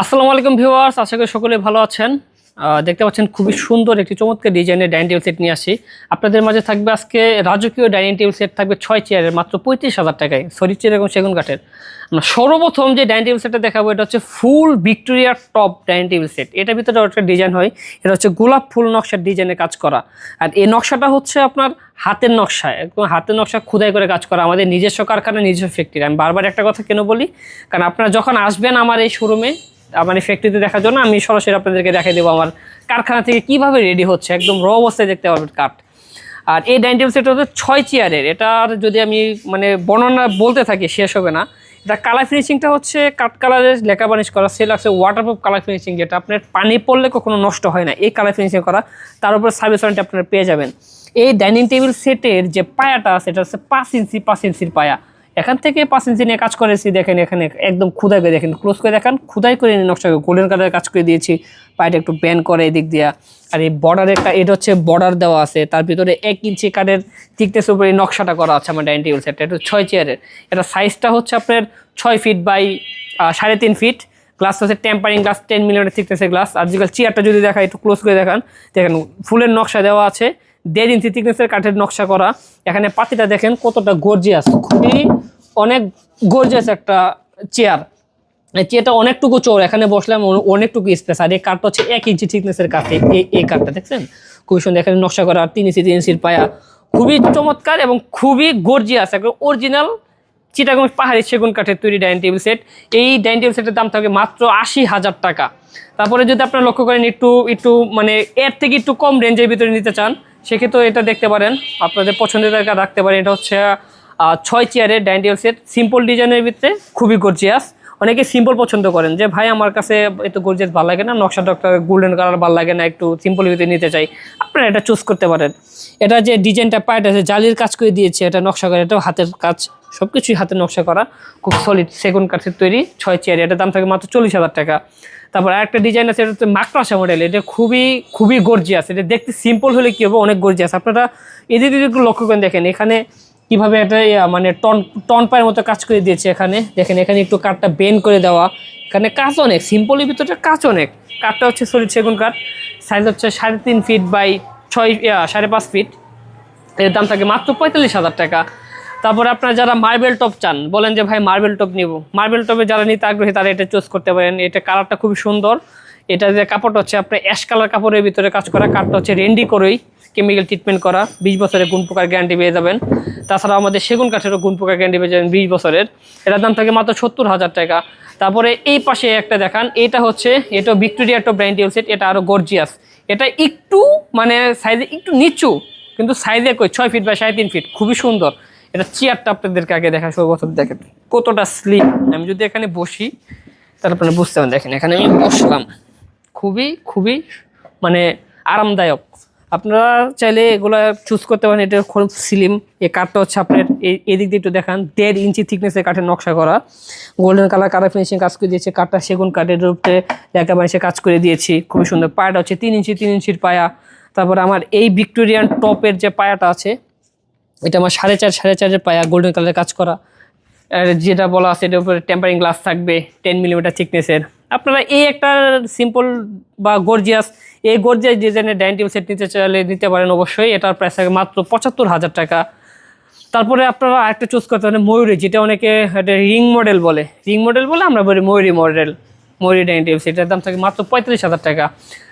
আসসালামু আলাইকুম ভিউয়ার্স, আশা করি সকলে ভালো আছেন। দেখতে পাচ্ছেন খুবই সুন্দর একটি চমৎকার ডিজাইনের ডাইনিং টেবিল সেট নিয়ে আসি আপনাদের মাঝে। থাকবে আজকে রাজকীয় ডাইনিং টেবিল সেট, থাকবে 6 চেয়ারের মাত্র 35,000 টাকায়, সরি চেয়ার এবং সেগুন কাঠের। আমরা সর্বপ্রথম যে ডাইনিং টেবিল সেটটা দেখাবো এটা হচ্ছে ফুল Victoria top dining table set. এটার ভিতরে একটা ডিজাইন হয়, এটা হচ্ছে গোলাপ ফুল নকশার ডিজাইনের কাজ করা। আর এই নকশাটা হচ্ছে আপনার হাতের নকশা, একদম হাতের নকশা খোদাই করে কাজ করা, আমাদের নিজস্ব কারখানা, নিজস্ব ফ্যাক্টরি। আমি বারবার একটা কথা কেন বলি, কারণ আপনারা যখন আসবেন আমার এই শোরুমে, আমার এই ফ্যাক্টরিতে দেখার জন্য, আমি সরাসরি আপনাদেরকে দেখাই দেবো আমার কারখানা থেকে কিভাবে রেডি হচ্ছে, একদম র অবস্থায় দেখতে পারবেন কাঠ। আর এই ডাইনিং টেবিল সেটটা হচ্ছে 6 চেয়ারের। এটার যদি আমি বর্ণনা বলতে থাকি শেষ হবে না। এটা কালার ফিনিশিংটা হচ্ছে কাঠ কালারের লেখা বানিশ করা, সেল আছে ওয়াটারপ্রুফ কালার ফিনিশিং, যেটা আপনার পানি পড়লে কখনো নষ্ট হয় না, এই কালার ফিনিশিং করা। তার উপর সার্ভিস ওয়ারেন্টি আপনারা পেয়ে যাবেন। এই ডাইনিং টেবিল সেটের যে পায়াটা আছে, এটা হচ্ছে 5 ইঞ্চির পায়া। এখান থেকে 5 ইঞ্চি নিয়ে কাজ করেছি, দেখেন এখানে একদম খুদাই করে, দেখেন ক্লোজ করে দেখান, খুদাই করে নকশা গোল্ডেন কালারের কাজ করে দিয়েছি, পায়েটা একটু ব্যান্ড করে এদিক দিয়া। আর এই বর্ডারের এটা হচ্ছে বর্ডার দেওয়া আছে, তার ভিতরে 1 ইঞ্চি কাঠের থিকনেসের উপরে নকশাটা করা আছে আমার ডাইনিং টেবিল সেটটা। এটা 6 চেয়ারের, এটা সাইজটা হচ্ছে আপনার 6 ফিট বাই 3.5 ফিট। গ্লাস হচ্ছে টেম্পারিং গ্লাস, 10 মিলিমিটার থিকনেসের গ্লাস। আর যেগুলো চেয়ারটা যদি দেখা একটু ক্লোজ করে দেখান, দেখেন ফুলের নকশা দেওয়া আছে, 1.5 ইঞ্চি থিকনেসের কাঠের নকশা করা। এখানে পাতিটা দেখেন কতটা গর্জিয়াস, খুবই অনেক গর্জিয়াস একটা চেয়ার। এই চেয়ারটা অনেকটুকু চোর, এখানে বসলাম অনেকটুকু স্পেস। আর এই কাঠটা হচ্ছে 1 ইঞ্চি থিকনেসের কাঠে, এই কাঠটা দেখছেন খুবই সুন্দর, এখানে নকশা করা। 3 ইঞ্চির পায়া, খুবই চমৎকার এবং খুবই গর্জিয়াস, একদম অরিজিনাল চিটাগং পাহাড়ি সেগুন কাঠের তৈরি ডাইনিং টেবিল সেট। এই ডাইনিং টেবিল সেটের দাম থাকবে মাত্র 80,000 টাকা। তারপরে যদি আপনারা লক্ষ্য করেন একটু এর থেকে একটু কম রেঞ্জের ভিতরে নিতে চান, সেক্ষেত্রে এটা দেখতে পারেন, আপনাদের পছন্দের জায়গা রাখতে পারেন। এটা হচ্ছে 6 চেয়ারের ডাইনিং টেবিল সেট, সিম্পল ডিজাইনের ভিতরে, খুবই গর্জিয়াস। অনেকে সিম্পল পছন্দ করেন, যে ভাই আমার কাছে একটু গর্জিয়াস ভালো লাগে না, নকশা টকটা গোল্ডেন কালার ভালো লাগে না, একটু সিম্পল ভিতরে নিতে চাই, আপনারা এটা চুজ করতে পারেন। এটা যে ডিজাইনটা পায়টা আছে জালির কাজ করে দিয়েছে, এটা নকশা করে, এটাও হাতের কাজ, সব কিছুই হাতের নকশা করা, খুব সলিড সেগুন কাঠের তৈরি 6 চেয়ার। এটার দাম থাকে মাত্র 40,000 টাকা। তারপর আরেকটা ডিজাইন আছে, এটা হচ্ছে মাকড়সা মডেল, এটা খুবই গর্জিয়াস। এটা দেখতে সিম্পল হলে কি হবে, অনেক গর্জিয়াস। আপনারা এদিকে একটু লক্ষ্য করেন, দেখেন এখানে কিভাবে একটা টন পায়ের মতো কাজ করে দিয়েছে। এখানে দেখেন, এখানে একটু কাঠটা বেন্ড করে দেওয়া, এখানে কাজ অনেক, সিম্পলের ভিতরে কাজ অনেক। কাঠটা হচ্ছে সলিড সেগুন কাঠ, সাইজ হচ্ছে 3.5 ফিট বাই 5.5 ফিট। এর দাম থাকে মাত্র 45,000 টাকা। তারপরে আপনারা যারা মার্বেল টপ চান, বলেন যে ভাই মার্বেল টপ নিব, মার্বেল টপে যারা নিতে আগ্রহী তারা এটা চুজ করতে পারেন। এটা কালারটা খুবই সুন্দর। এটা যে কাপড়টা হচ্ছে আপনার অ্যাশ কালার কাপড়ের ভিতরে কাজ করা, কাঠটা হচ্ছে রেন্ডি করেই কেমিক্যাল ট্রিটমেন্ট করা, 20 বছরের গুণ পোকার গ্যারান্টি পেয়ে যাবেন। তাছাড়া আমাদের সেগুন কাঠেরও গুণ পোকার গ্যারান্টি পেয়ে যাবেন 20 বছরের। এটার দাম থাকে মাত্র 70,000 টাকা। তারপরে এই পাশে একটা দেখান, এটা হচ্ছে Victoria top dining table set, এটা আরও গর্জিয়াস। এটা একটু সাইজে একটু নিচু, কিন্তু সাইজে 6 ফিট বা 3.5 ফিট, খুবই সুন্দর। এটা চেয়ারটা আপনাদেরকে আগে দেখা, সর্বপ্রথম দেখেন কতটা স্লিম। আমি যদি এখানে বসি তাহলে আপনারা বুঝতে পারেন, দেখেন এখানে আমি বসলাম, খুবই আরামদায়ক। আপনারা চাইলে এগুলা চুজ করতে পারেন। এটা খুব স্লিম। এই কাঠটা হচ্ছে আপনার এদিক দিয়ে একটু দেখান, 1.5 ইঞ্চি থিকনেসের কাঠের নকশা করা, গোল্ডেন কালার ফিনিশিং কাজ করে দিয়েছে। কাঠটা সেগুন কাঠের উপরে লেখা বানিয়ে কাজ করে দিয়েছি, খুবই সুন্দর। পায়াটা হচ্ছে 3 ইঞ্চির পায়া। তারপর আমার এই ভিক্টোরিয়ান টপের যে পায়াটা আছে, এটা আমার 4.5 পায়া, গোল্ডেন কালারের কাজ করা। আর যেটা বলা আছে, এটার উপরে টেম্পারিং গ্লাস থাকবে 10 মিলিমিটার থিকনেসের। আপনারা এই একটা সিম্পল বা গর্জিয়াস ডিজাইনের ডাইনিং টেবিল সেট নিতে চাইলে নিতে পারেন অবশ্যই। এটার প্রাইস থাকে মাত্র 75,000 টাকা। তারপরে আপনারা আরেকটা চুজ করতে পারেন ময়ূরী, যেটা অনেকে রিং মডেল বলে, আমরা বলি ময়ূরী ডাইনিং টেবিল সেট। এটার দাম থাকে মাত্র 35,000 টাকা।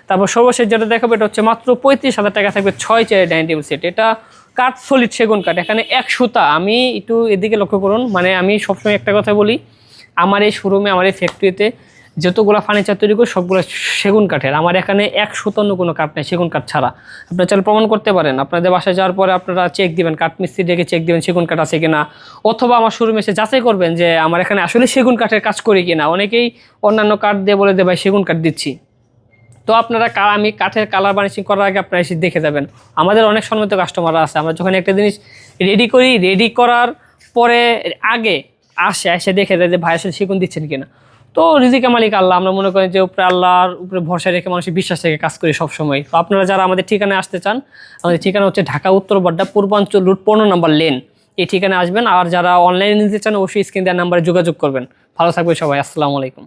তারপর সর্বশেষ যেটা দেখাবো, এটা হচ্ছে মাত্র 35,000 টাকা থাকবে 6 চেয়ারের ডাইনিং টেবিল সেট। এটা কাঠ সলিড সেগুন কাঠ, এখানে 1 সুতা। আমি একটু এদিকে লক্ষ্য করুন, আমি সবসময় একটা কথা বলি, আমার এই শোরুমে, আমার এই ফ্যাক্টরিতে যতগুলো ফার্নিচার তৈরি করি সবগুলো সেগুন কাঠের। আমার এখানে 1 সুতান্য কোনো কাঠ নেই সেগুন কাঠ ছাড়া। আপনারা চাইলে প্রমাণ করতে পারেন, আপনাদের বাসায় যাওয়ার পরে আপনারা চেক দিবেন, কাঠ মিস্ত্রি ডেকে চেক দিবেন সেগুন কাঠ আছে কিনা, অথবা আমার শোরুমে এসে যাচাই করবেন যে আমার এখানে আসলে সেগুন কাঠের কাজ করি কিনা। অনেকেই অন্যান্য কাঠ দিয়ে বলে ভাই সেগুন কাঠ দিচ্ছি। তো আপনারা আমি কাঠের কালার বানিশিং করার আগে আপনারা এসে দেখে যাবেন। আমাদের অনেক সম্মানিত কাস্টমাররা আছে, আমরা যখন একটা জিনিস রেডি করি, রেডি করার পরে আগে এসে দেখে যায় যে ভাই আসলে সেগুন দিচ্ছেন কিনা। তো রিজিকের মালিক আল্লাহ, আমরা মনে করি যে উপরে আল্লাহর উপরে ভরসা রেখে মানুষের বিশ্বাস রেখে কাজ করি সবসময়। তো আপনারা যারা আমাদের ঠিকানায় আসতে চান, আমাদের ঠিকানা হচ্ছে ঢাকা উত্তর বাড্ডা পূর্বাঞ্চল রুট 15 নম্বর লেন, এই ঠিকানায় আসবেন। আর যারা অনলাইনে নিতে চান অবশ্যই স্ক্রিন দেওয়ার নাম্বারে যোগাযোগ করবেন। ভালো থাকবে সবাই, আসসালামু আলাইকুম।